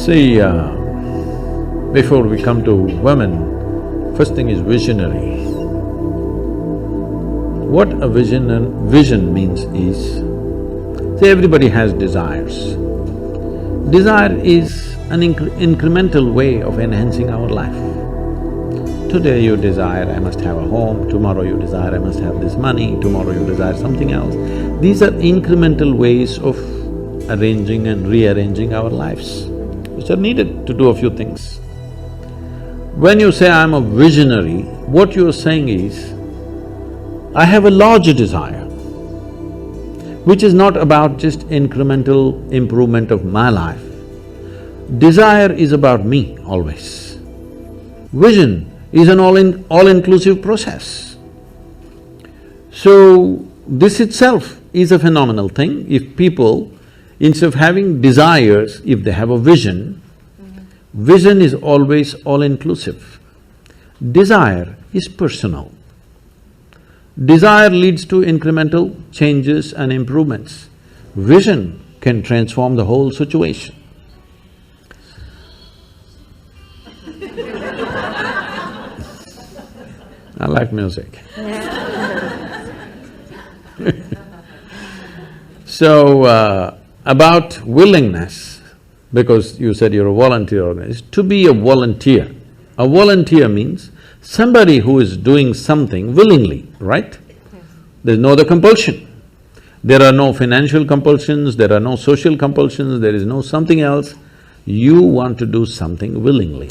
See, before we come to women, first thing is visionary. What a vision means is, see, everybody has desires. Desire is an incremental way of enhancing our life. Today you desire, I must have a home, tomorrow you desire, I must have this money, tomorrow you desire something else. These are incremental ways of arranging and rearranging our lives, which are needed to do a few things. When you say, I'm a visionary, what you're saying is, I have a larger desire, which is not about just incremental improvement of my life. Desire is about me always. Vision is an all-inclusive process. So, this itself is a phenomenal thing. If people, instead of having desires, if they have a vision, vision is always all-inclusive. Desire is personal. Desire leads to incremental changes and improvements. Vision can transform the whole situation. I like music. So, about willingness, because you said you're a volunteer organizer, to be a volunteer. A volunteer means somebody who is doing something willingly, right? Yes. There's no other compulsion. There are no financial compulsions, there are no social compulsions, there is no something else. You want to do something willingly.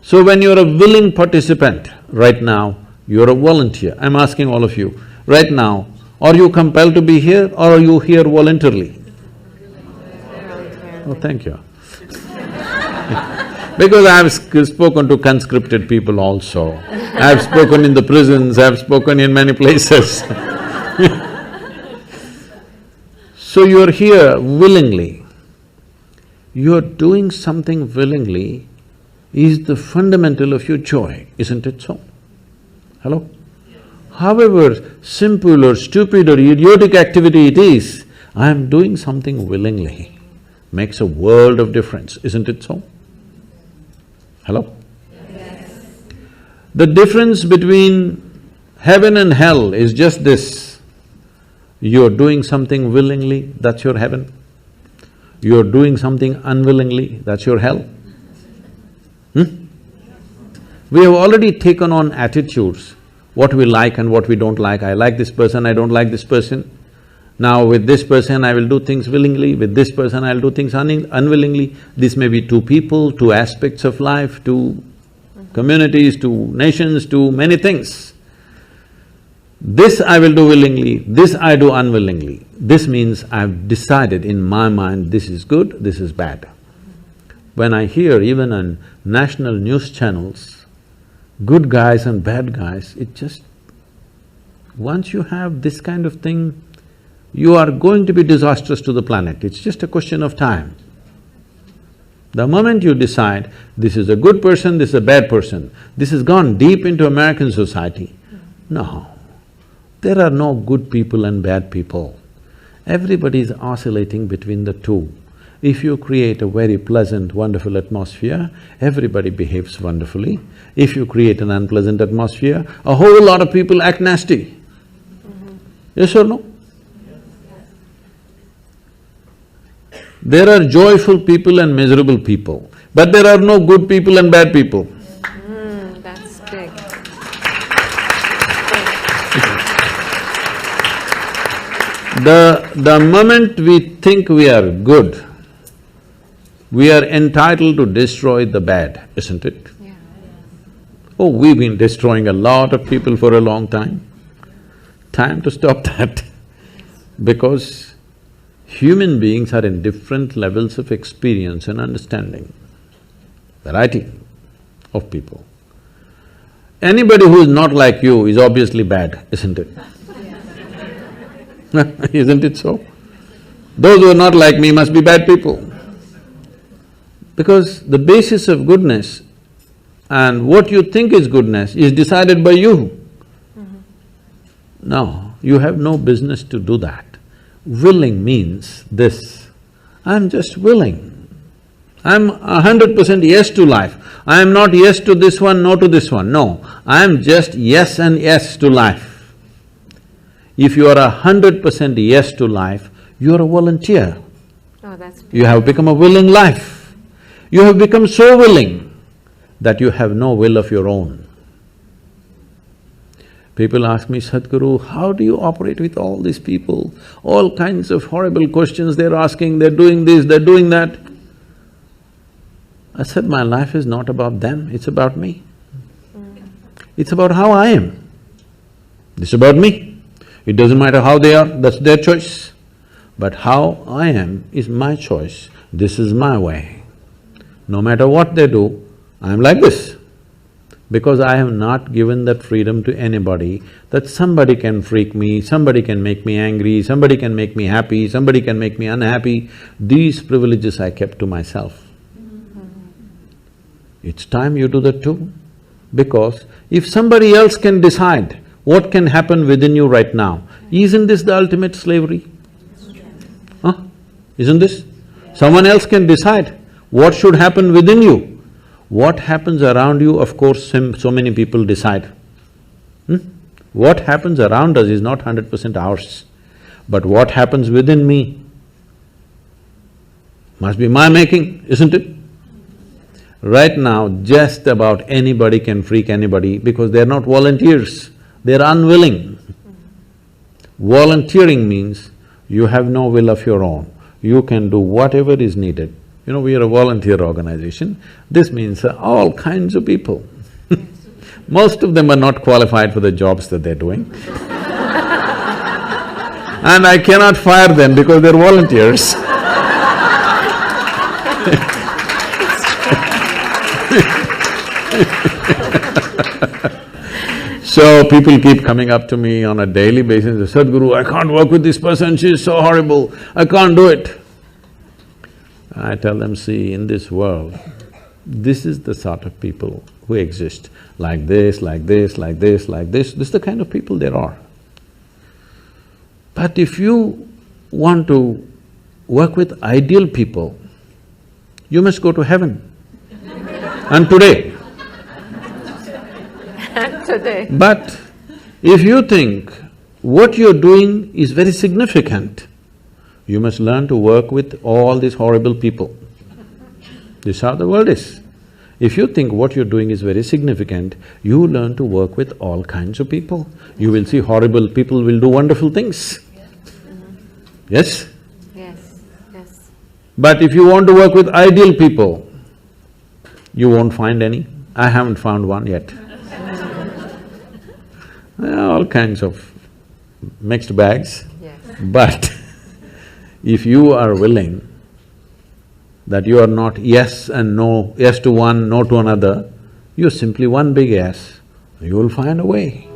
So when you're a willing participant, right now, you're a volunteer. I'm asking all of you, right now, are you compelled to be here or are you here voluntarily? Oh, thank you. Because I've spoken to conscripted people also. I've spoken in the prisons, I've spoken in many places. So you're here willingly. You're doing something willingly is the fundamental of your joy, isn't it so? Hello? However simple or stupid or idiotic activity it is, I'm doing something willingly, makes a world of difference, isn't it so? Hello? Yes. The difference between heaven and hell is just this. You're doing something willingly, that's your heaven. You're doing something unwillingly, that's your hell. We have already taken on attitudes, what we like and what we don't like. I like this person, I don't like this person. Now with this person I will do things willingly, with this person I'll do things unwillingly. This may be two people, two aspects of life, two communities, two nations, two many things. This I will do willingly, this I do unwillingly. This means I've decided in my mind, this is good, this is bad. When I hear even on national news channels, good guys and bad guys, it just… once you have this kind of thing, you are going to be disastrous to the planet, it's just a question of time. The moment you decide, this is a good person, this is a bad person, this has gone deep into American society. No, there are no good people and bad people. Everybody is oscillating between the two. If you create a very pleasant, wonderful atmosphere, everybody behaves wonderfully. If you create an unpleasant atmosphere, a whole lot of people act nasty. Yes or no? There are joyful people and miserable people, but there are no good people and bad people. That's big. The moment we think we are good, we are entitled to destroy the bad, isn't it? Yeah. Oh, we've been destroying a lot of people for a long time. Time to stop that. Because human beings are in different levels of experience and understanding, variety of people. Anybody who is not like you is obviously bad, isn't it? Isn't it so? Those who are not like me must be bad people. Because the basis of goodness and what you think is goodness is decided by you. No, you have no business to do that. Willing means this, I'm just willing. I'm 100% yes to life. I am not yes to this one, no to this one, no. I am just yes and yes to life. If you are 100% yes to life, you are a volunteer. Oh, that's You have become a willing life. You have become so willing that you have no will of your own. People ask me, Sadhguru, how do you operate with all these people? All kinds of horrible questions they're asking, they're doing this, they're doing that. I said, my life is not about them, it's about me. It's about how I am. It's about me. It doesn't matter how they are, that's their choice. But how I am is my choice, this is my way. No matter what they do, I'm like this. Because I have not given that freedom to anybody that somebody can freak me, somebody can make me angry, somebody can make me happy, somebody can make me unhappy. These privileges I kept to myself. It's time you do that too. Because if somebody else can decide what can happen within you right now, isn't this the ultimate slavery? Huh? Isn't this? Someone else can decide what should happen within you. What happens around you, of course, so many people decide. What happens around us is not 100% ours. But what happens within me must be my making, isn't it? Right now, just about anybody can freak anybody because they're not volunteers, they're unwilling. Volunteering means you have no will of your own. You can do whatever is needed. You know, we are a volunteer organization. This means all kinds of people. Most of them are not qualified for the jobs that they're doing. And I cannot fire them because they're volunteers. So people keep coming up to me on a daily basis, Sadhguru, I can't work with this person, she's so horrible, I can't do it. I tell them, see, in this world, this is the sort of people who exist, like this, like this, like this, like this is the kind of people there are. But if you want to work with ideal people, you must go to heaven. And today. today. But if you think what you're doing is very significant, you must learn to work with all these horrible people. This is how the world is. If you think what you're doing is very significant, you learn to work with all kinds of people. You will see horrible people will do wonderful things. Yes? Yes, yes. But if you want to work with ideal people, you won't find any. I haven't found one yet. All kinds of mixed bags. Yes. But if you are willing that you are not yes and no, yes to one, no to another, you're simply one big yes, you will find a way.